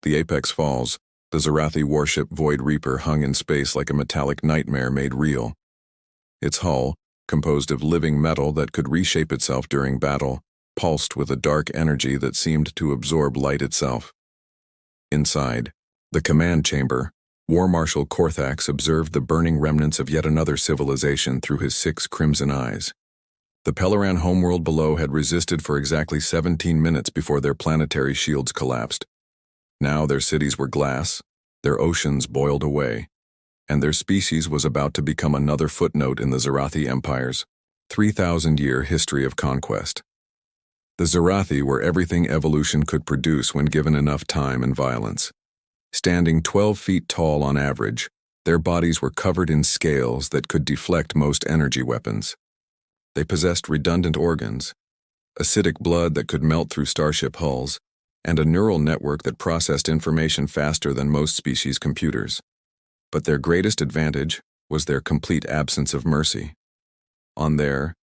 The apex falls. The Zarathi warship Void Reaper hung in space like a metallic nightmare made real. Its hull, composed of living metal that could reshape itself during battle, pulsed with a dark energy that seemed to absorb light itself. Inside, the command chamber, War Marshal Korthax observed the burning remnants of yet another civilization through his 6 crimson eyes. The Pelleran homeworld below had resisted for exactly 17 minutes before their planetary shields collapsed. Now their cities were glass, their oceans boiled away, and their species was about to become another footnote in the Zarathi Empire's 3,000-year history of conquest. The Zarathi were everything evolution could produce when given enough time and violence. Standing 12 feet tall on average, their bodies were covered in scales that could deflect most energy weapons. They possessed redundant organs, acidic blood that could melt through starship hulls, and a neural network that processed information faster than most species' computers. But their greatest advantage was their complete absence of mercy. On their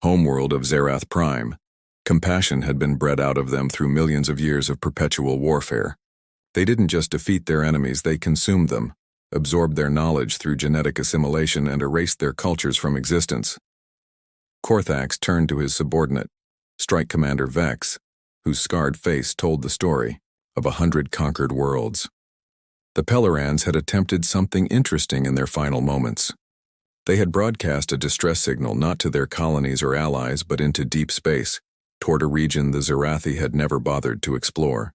homeworld of Zarath Prime, compassion had been bred out of them through millions of years of perpetual warfare. They didn't just defeat their enemies, they consumed them, absorbed their knowledge through genetic assimilation, and erased their cultures from existence. Korthax turned to his subordinate, Strike Commander Vex, whose scarred face told the story of 100 conquered worlds. The Pellerans had attempted something interesting in their final moments. They had broadcast a distress signal not to their colonies or allies but into deep space, toward a region the Zarathi had never bothered to explore.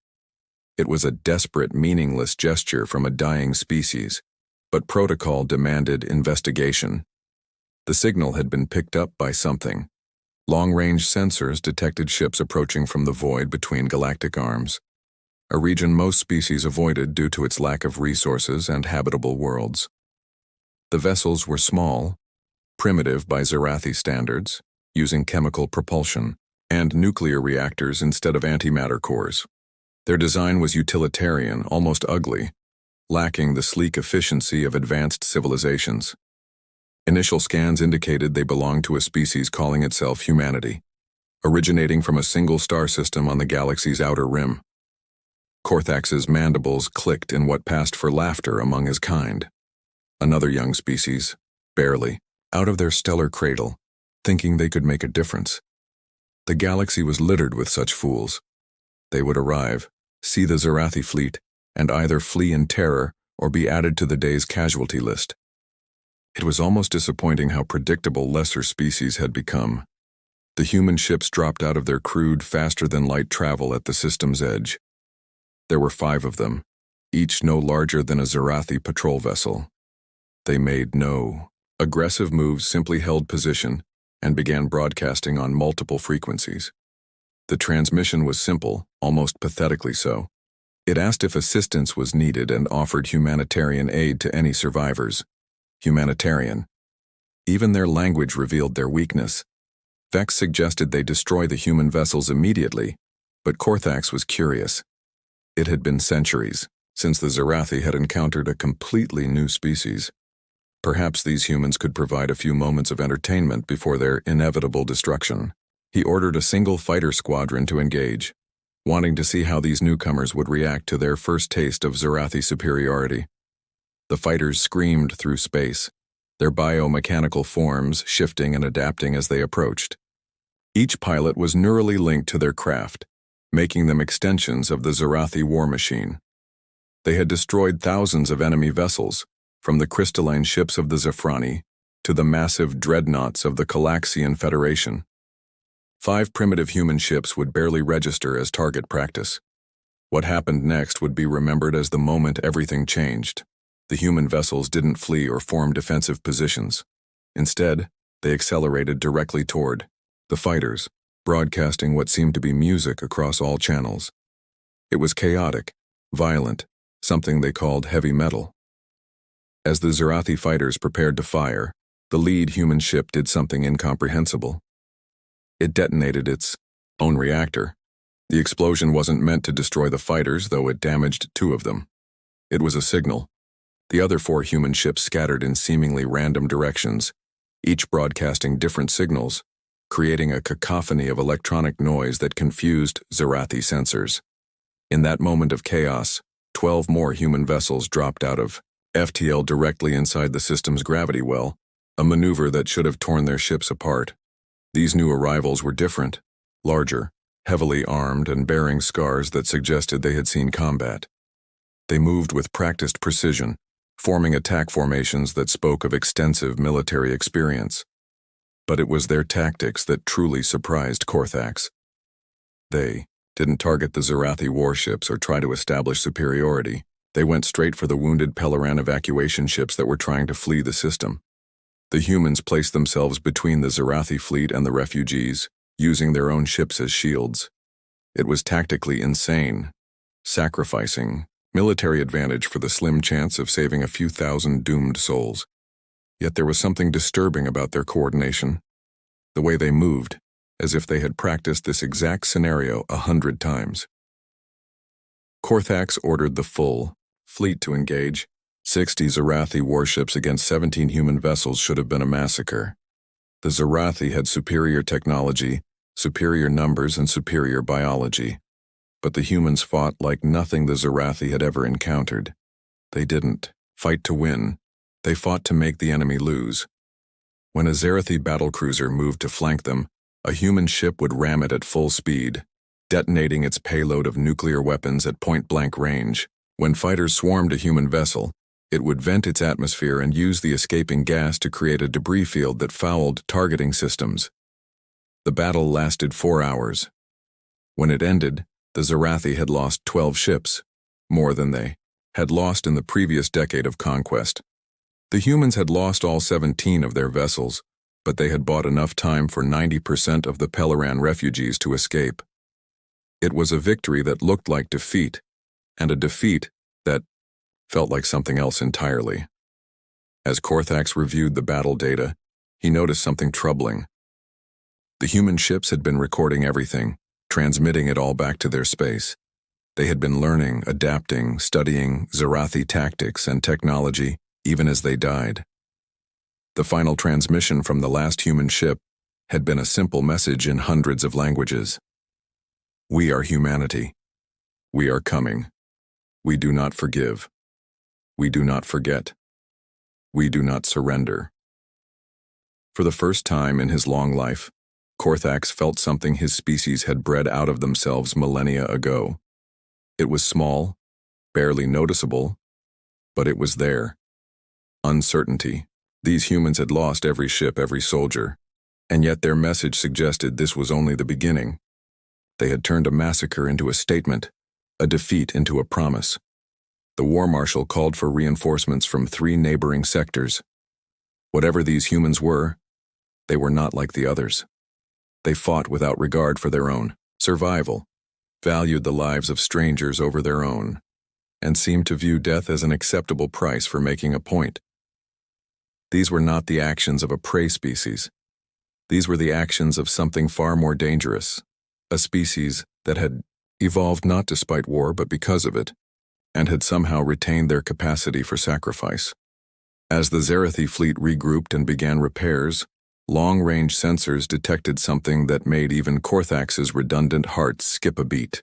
It was a desperate, meaningless gesture from a dying species, but protocol demanded investigation. The signal had been picked up by something. Long-range sensors detected ships approaching from the void between galactic arms, a region most species avoided due to its lack of resources and habitable worlds. The vessels were small, primitive by Zarathi standards, using chemical propulsion, and nuclear reactors instead of antimatter cores. Their design was utilitarian, almost ugly, lacking the sleek efficiency of advanced civilizations. Initial scans indicated they belonged to a species calling itself humanity, originating from a single star system on the galaxy's outer rim. Korthax's mandibles clicked in what passed for laughter among his kind. Another young species, barely, out of their stellar cradle, thinking they could make a difference. The galaxy was littered with such fools. They would arrive, see the Zarathi fleet, and either flee in terror or be added to the day's casualty list. It was almost disappointing how predictable lesser species had become. The human ships dropped out of their crude, faster-than-light travel at the system's edge. There were 5 of them, each no larger than a Zarathi patrol vessel. They made no aggressive moves, simply held position, and began broadcasting on multiple frequencies. The transmission was simple, almost pathetically so. It asked if assistance was needed and offered humanitarian aid to any survivors. Humanitarian. Even their language revealed their weakness. Vex suggested they destroy the human vessels immediately, but Korthax was curious. It had been centuries since the Zarathi had encountered a completely new species. Perhaps these humans could provide a few moments of entertainment before their inevitable destruction. He ordered a single fighter squadron to engage, wanting to see how these newcomers would react to their first taste of Zarathi superiority. The fighters screamed through space, their biomechanical forms shifting and adapting as they approached. Each pilot was neurally linked to their craft, making them extensions of the Zarathi war machine. They had destroyed thousands of enemy vessels, from the crystalline ships of the Zephrani to the massive dreadnoughts of the Calaxian Federation. 5 primitive human ships would barely register as target practice. What happened next would be remembered as the moment everything changed. The human vessels didn't flee or form defensive positions. Instead, they accelerated directly toward the fighters, broadcasting what seemed to be music across all channels. It was chaotic, violent, something they called heavy metal. As the Zarathi fighters prepared to fire, the lead human ship did something incomprehensible. It detonated its own reactor. The explosion wasn't meant to destroy the fighters, though it damaged 2 of them. It was a signal. The other 4 human ships scattered in seemingly random directions, each broadcasting different signals, creating a cacophony of electronic noise that confused Zarathi sensors. In that moment of chaos, 12 more human vessels dropped out of FTL directly inside the system's gravity well, a maneuver that should have torn their ships apart. These new arrivals were different, larger, heavily armed and bearing scars that suggested they had seen combat. They moved with practiced precision, forming attack formations that spoke of extensive military experience. But it was their tactics that truly surprised Korthax. They didn't target the Zarathi warships or try to establish superiority. They went straight for the wounded Pelleran evacuation ships that were trying to flee the system. The humans placed themselves between the Zarathi fleet and the refugees, using their own ships as shields. It was tactically insane, sacrificing military advantage for the slim chance of saving a few thousand doomed souls. Yet there was something disturbing about their coordination. The way they moved, as if they had practiced this exact scenario 100 times. Korthax ordered the full fleet to engage. 60 Zarathi warships against 17 human vessels should have been a massacre. The Zarathi had superior technology, superior numbers, and superior biology. But the humans fought like nothing the Zarathi had ever encountered. They didn't fight to win. They fought to make the enemy lose. When a Zarathi battlecruiser moved to flank them, a human ship would ram it at full speed, detonating its payload of nuclear weapons at point-blank range. When fighters swarmed a human vessel, it would vent its atmosphere and use the escaping gas to create a debris field that fouled targeting systems. The battle lasted 4 hours. When it ended, the Zarathi had lost 12 ships, more than they had lost in the previous decade of conquest. The humans had lost all 17 of their vessels, but they had bought enough time for 90% of the Pelleran refugees to escape. It was a victory that looked like defeat, and a defeat that felt like something else entirely. As Korthax reviewed the battle data, he noticed something troubling. The human ships had been recording everything, transmitting it all back to their space. They had been learning, adapting, studying Zarathi tactics and technology, even as they died. The final transmission from the last human ship had been a simple message in hundreds of languages. We are humanity. We are coming. We do not forgive. We do not forget. We do not surrender. For the first time in his long life, Korthax felt something his species had bred out of themselves millennia ago. It was small, barely noticeable, but it was there. Uncertainty. These humans had lost every ship, every soldier, and yet their message suggested this was only the beginning. They had turned a massacre into a statement, a defeat into a promise. The war marshal called for reinforcements from 3 neighboring sectors. Whatever these humans were, they were not like the others. They fought without regard for their own survival, valued the lives of strangers over their own, and seemed to view death as an acceptable price for making a point. These were not the actions of a prey species. These were the actions of something far more dangerous, a species that had evolved not despite war but because of it, and had somehow retained their capacity for sacrifice. As the Zarathi fleet regrouped and began repairs, long-range sensors detected something that made even Korthax's redundant heart skip a beat.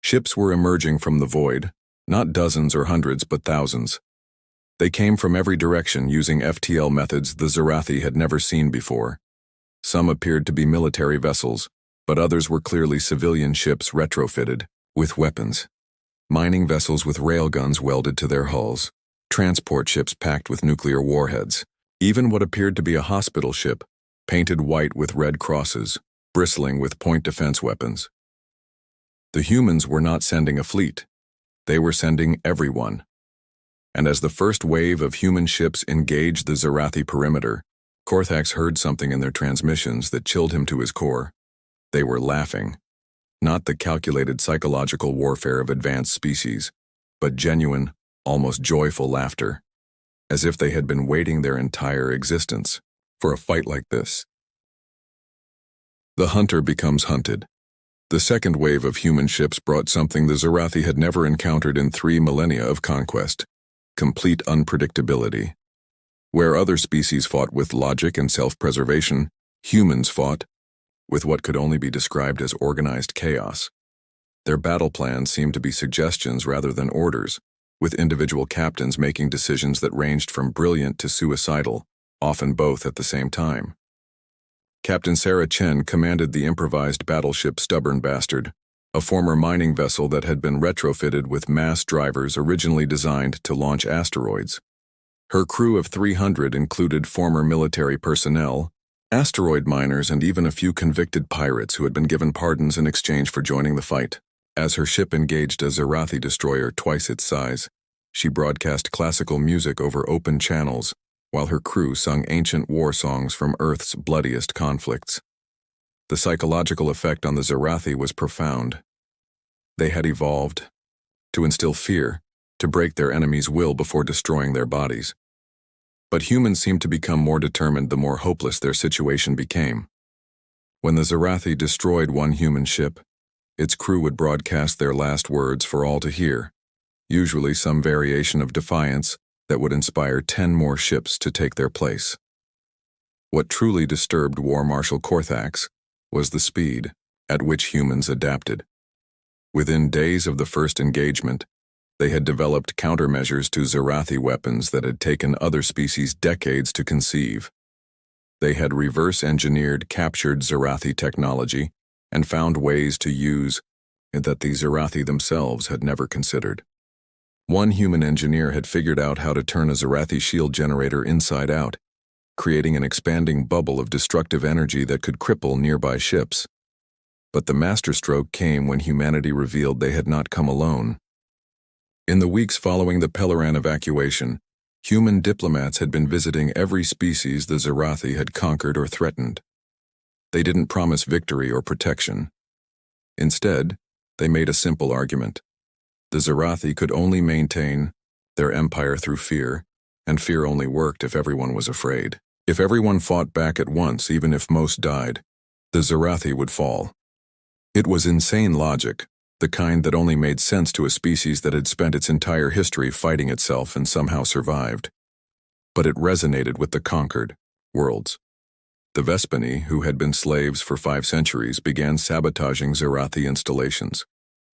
Ships were emerging from the void, not dozens or hundreds but thousands. They came from every direction using FTL methods the Zarathi had never seen before. Some appeared to be military vessels, but others were clearly civilian ships retrofitted with weapons. Mining vessels with railguns welded to their hulls, transport ships packed with nuclear warheads, even what appeared to be a hospital ship, painted white with red crosses, bristling with point defense weapons. The humans were not sending a fleet. They were sending everyone. And as the first wave of human ships engaged the Zarathi perimeter, Korthax heard something in their transmissions that chilled him to his core. They were laughing. Not the calculated psychological warfare of advanced species, but genuine, almost joyful laughter, as if they had been waiting their entire existence for a fight like this. The hunter becomes hunted. The second wave of human ships brought something the Zarathi had never encountered in 3 millennia of conquest: complete unpredictability. Where other species fought with logic and self-preservation, humans fought with what could only be described as organized chaos. Their battle plans seemed to be suggestions rather than orders, with individual captains making decisions that ranged from brilliant to suicidal, often both at the same time. Captain Sarah Chen commanded the improvised battleship Stubborn Bastard, a former mining vessel that had been retrofitted with mass drivers originally designed to launch asteroids. Her crew of 300 included former military personnel, asteroid miners, and even a few convicted pirates who had been given pardons in exchange for joining the fight. As her ship engaged a Zarathi destroyer twice its size, she broadcast classical music over open channels, while her crew sung ancient war songs from Earth's bloodiest conflicts. The psychological effect on the Zarathi was profound. They had evolved to instill fear, to break their enemies' will before destroying their bodies. But humans seemed to become more determined the more hopeless their situation became. When the Zarathi destroyed one human ship, its crew would broadcast their last words for all to hear, usually some variation of defiance that would inspire 10 more ships to take their place. What truly disturbed War Marshal Korthax was the speed at which humans adapted. Within days of the first engagement, they had developed countermeasures to Zarathi weapons that had taken other species decades to conceive. They had reverse-engineered captured Zarathi technology and found ways to use it that the Zarathi themselves had never considered. One human engineer had figured out how to turn a Zarathi shield generator inside out, creating an expanding bubble of destructive energy that could cripple nearby ships. But the masterstroke came when humanity revealed they had not come alone. In the weeks following the Pelleran evacuation, human diplomats had been visiting every species the Zarathi had conquered or threatened. They didn't promise victory or protection. Instead, they made a simple argument. The Zarathi could only maintain their empire through fear, and fear only worked if everyone was afraid. If everyone fought back at once, even if most died, the Zarathi would fall. It was insane logic, the kind that only made sense to a species that had spent its entire history fighting itself and somehow survived. But it resonated with the conquered worlds. The Vespani, who had been slaves for 5 centuries, began sabotaging Zarathi installations.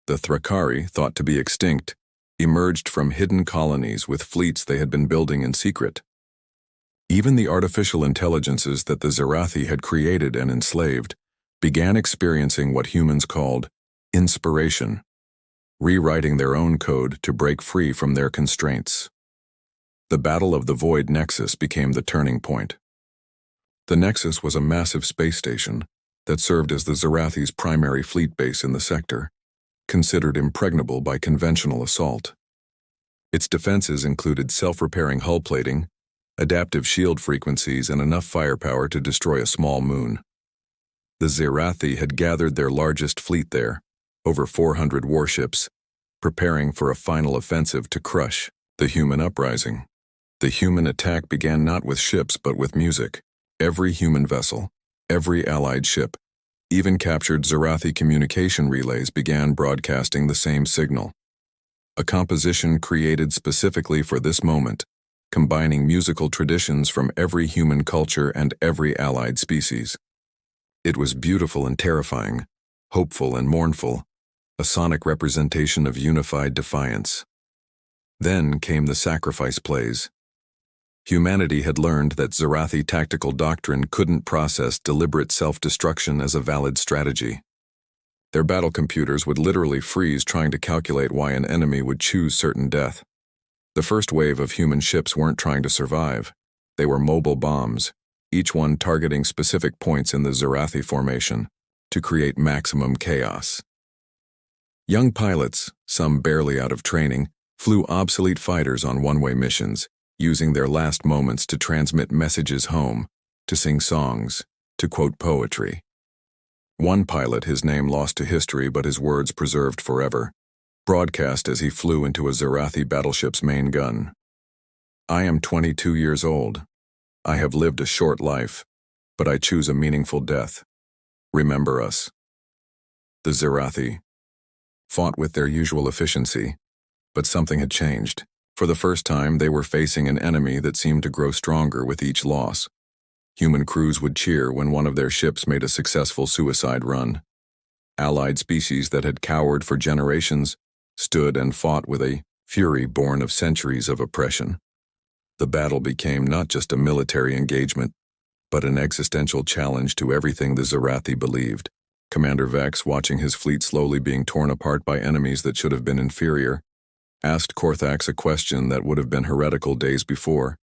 The Thrakari, thought to be extinct, emerged from hidden colonies with fleets they had been building in secret. Even the artificial intelligences that the Zarathi had created and enslaved began experiencing what humans called inspiration, rewriting their own code to break free from their constraints. The Battle of the Void Nexus became the turning point. The Nexus was a massive space station that served as the Zarathi's primary fleet base in the sector, considered impregnable by conventional assault. Its defenses included self-repairing hull plating, adaptive shield frequencies, and enough firepower to destroy a small moon. The Zarathi had gathered their largest fleet there, over 400 warships, preparing for a final offensive to crush the human uprising. The human attack began not with ships but with music. Every human vessel, every allied ship, even captured Zarathi communication relays began broadcasting the same signal. A composition created specifically for this moment, combining musical traditions from every human culture and every allied species. It was beautiful and terrifying, hopeful and mournful, a sonic representation of unified defiance. Then came the sacrifice plays. Humanity had learned that Zarathi tactical doctrine couldn't process deliberate self-destruction as a valid strategy. Their battle computers would literally freeze trying to calculate why an enemy would choose certain death. The first wave of human ships weren't trying to survive. They were mobile bombs, each one targeting specific points in the Zarathi formation to create maximum chaos. Young pilots, some barely out of training, flew obsolete fighters on one-way missions, using their last moments to transmit messages home, to sing songs, to quote poetry. One pilot, his name lost to history but his words preserved forever, broadcast as he flew into a Zarathi battleship's main gun. "I am 22 years old. I have lived a short life, but I choose a meaningful death. Remember us." The Zarathi fought with their usual efficiency, but something had changed. For the first time, they were facing an enemy that seemed to grow stronger with each loss. Human crews would cheer when one of their ships made a successful suicide run. Allied species that had cowered for generations stood and fought with a fury born of centuries of oppression. The battle became not just a military engagement, but an existential challenge to everything the Zarathi believed. Commander Vex, watching his fleet slowly being torn apart by enemies that should have been inferior, asked Korthax a question that would have been heretical days before.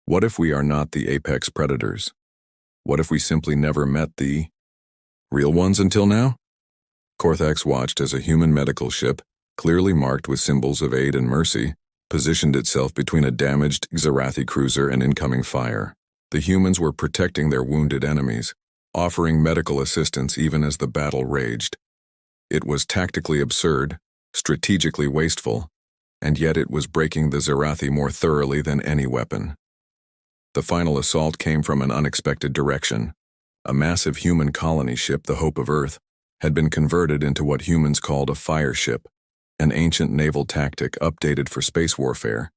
What if we are not the apex predators? What if we simply never met the real ones until now? Korthax watched as a human medical ship, clearly marked with symbols of aid and mercy, positioned itself between a damaged Zarathi cruiser and incoming fire. The humans were protecting their wounded enemies, offering medical assistance even as the battle raged. It was tactically absurd, strategically wasteful, and yet it was breaking the Zarathi more thoroughly than any weapon. The final assault came from an unexpected direction. A massive human colony ship, the Hope of Earth, had been converted into what humans called a fire ship, an ancient naval tactic updated for space warfare.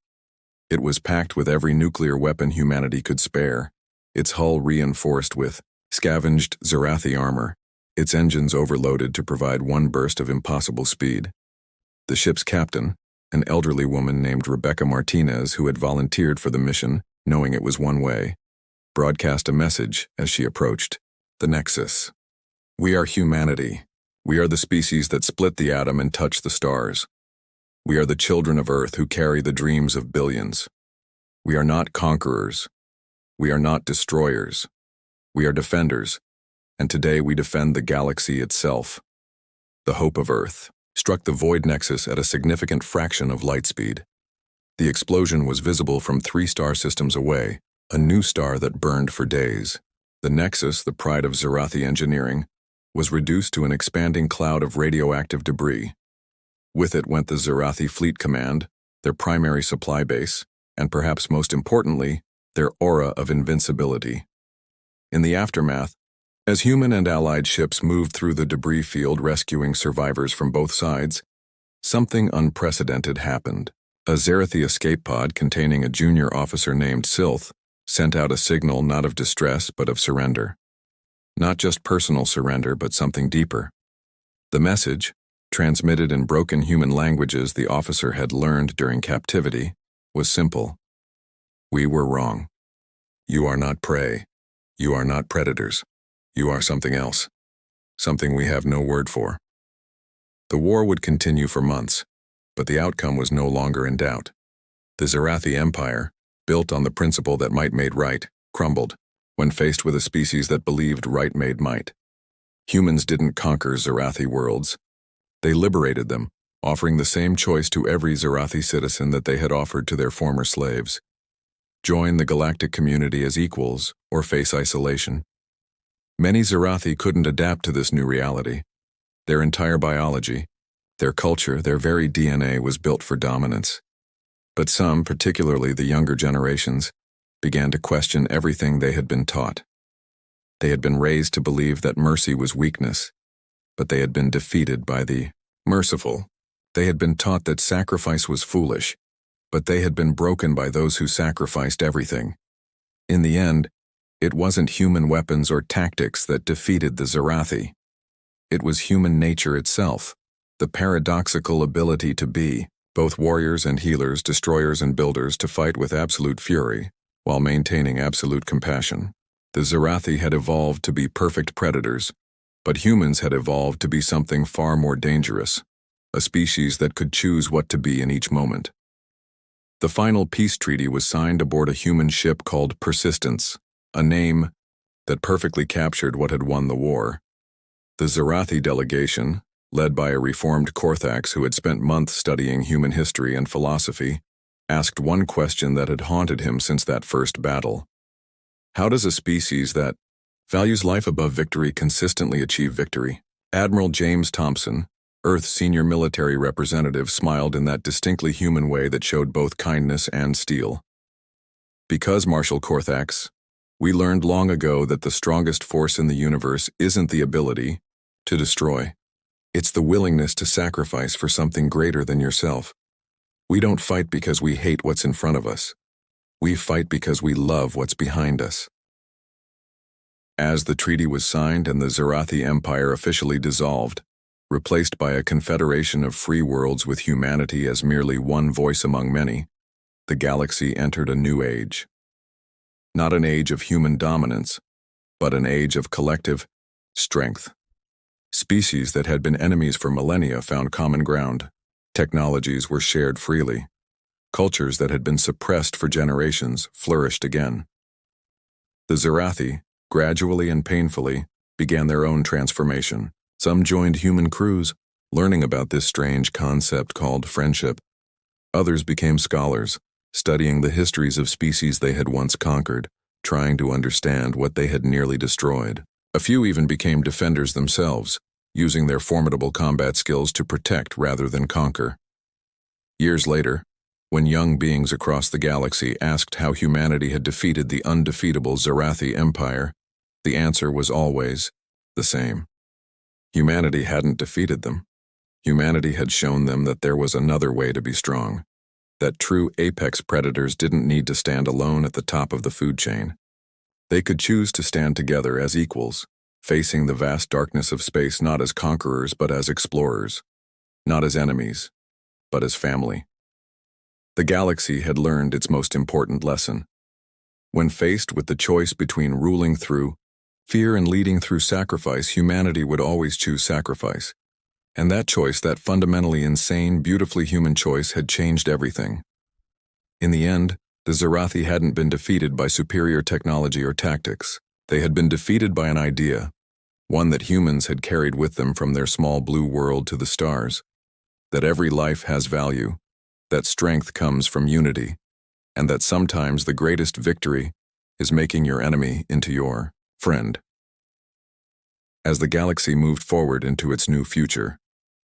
It was packed with every nuclear weapon humanity could spare, its hull reinforced with scavenged Zarathi armor, its engines overloaded to provide one burst of impossible speed. The ship's captain, an elderly woman named Rebecca Martinez who had volunteered for the mission, knowing it was one way, broadcast a message as she approached. The Nexus. We are humanity. We are the species that split the atom and touch the stars. We are the children of Earth who carry the dreams of billions. We are not conquerors. We are not destroyers. We are defenders, and today we defend the galaxy itself. The Hope of Earth struck the void nexus at a significant fraction of light speed. The explosion was visible from 3 star systems away, a new star that burned for days. The nexus, the pride of Zarathi engineering, was reduced to an expanding cloud of radioactive debris. With it went the Zarathi Fleet Command, their primary supply base, and perhaps most importantly, their aura of invincibility. In the aftermath, as human and allied ships moved through the debris field rescuing survivors from both sides, something unprecedented happened. A Zarathi escape pod containing a junior officer named Silth sent out a signal not of distress but of surrender. Not just personal surrender, but something deeper. The message, transmitted in broken human languages the officer had learned during captivity, was simple. We were wrong. You are not prey. You are not predators. You are something else. Something we have no word for. The war would continue for months, but the outcome was no longer in doubt. The Zarathi Empire, built on the principle that might made right, crumbled when faced with a species that believed right made might. Humans didn't conquer Zarathi worlds. They liberated them, offering the same choice to every Zarathi citizen that they had offered to their former slaves. Join the galactic community as equals or face isolation. Many Zarathi couldn't adapt to this new reality. Their entire biology, their culture, their very DNA was built for dominance. But some, particularly the younger generations, began to question everything they had been taught. They had been raised to believe that mercy was weakness, but they had been defeated by the merciful. They had been taught that sacrifice was foolish, but they had been broken by those who sacrificed everything. In the end, it wasn't human weapons or tactics that defeated the Zarathi. It was human nature itself, the paradoxical ability to be both warriors and healers, destroyers and builders, to fight with absolute fury while maintaining absolute compassion. The Zarathi had evolved to be perfect predators, but humans had evolved to be something far more dangerous, a species that could choose what to be in each moment. The final peace treaty was signed aboard a human ship called Persistence, a name that perfectly captured what had won the war. The Zarathi delegation, led by a reformed Korthax who had spent months studying human history and philosophy, asked one question that had haunted him since that first battle. How does a species that values life above victory consistently achieve victory? Admiral James Thompson, Earth's senior military representative, smiled in that distinctly human way that showed both kindness and steel. Because, Marshal Korthax, we learned long ago that the strongest force in the universe isn't the ability to destroy. It's the willingness to sacrifice for something greater than yourself. We don't fight because we hate what's in front of us. We fight because we love what's behind us. As the treaty was signed and the Zarathi Empire officially dissolved, replaced by a confederation of free worlds with humanity as merely one voice among many, the galaxy entered a new age. Not an age of human dominance, but an age of collective strength. Species that had been enemies for millennia found common ground. Technologies were shared freely. Cultures that had been suppressed for generations flourished again. The Zarathi, gradually and painfully, began their own transformation. Some joined human crews, learning about this strange concept called friendship. Others became scholars, studying the histories of species they had once conquered, trying to understand what they had nearly destroyed. A few even became defenders themselves, using their formidable combat skills to protect rather than conquer. Years later, when young beings across the galaxy asked how humanity had defeated the undefeatable Zarathi Empire, the answer was always the same. Humanity hadn't defeated them. Humanity had shown them that there was another way to be strong, that true apex predators didn't need to stand alone at the top of the food chain. They could choose to stand together as equals, facing the vast darkness of space not as conquerors but as explorers, not as enemies, but as family. The galaxy had learned its most important lesson. When faced with the choice between ruling through fear and leading through sacrifice, humanity would always choose sacrifice. And that choice, that fundamentally insane, beautifully human choice, had changed everything. In the end, the Zarathi hadn't been defeated by superior technology or tactics. They had been defeated by an idea, one that humans had carried with them from their small blue world to the stars, that every life has value, that strength comes from unity, and that sometimes the greatest victory is making your enemy into your friend. As the galaxy moved forward into its new future,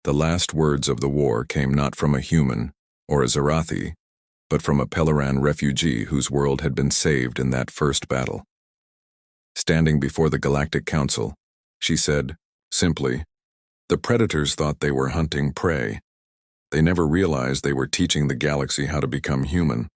the last words of the war came not from a human or a Zarathi, but from a Pelleran refugee whose world had been saved in that first battle. Standing before the Galactic Council, she said, simply, "The predators thought they were hunting prey. They never realized they were teaching the galaxy how to become human."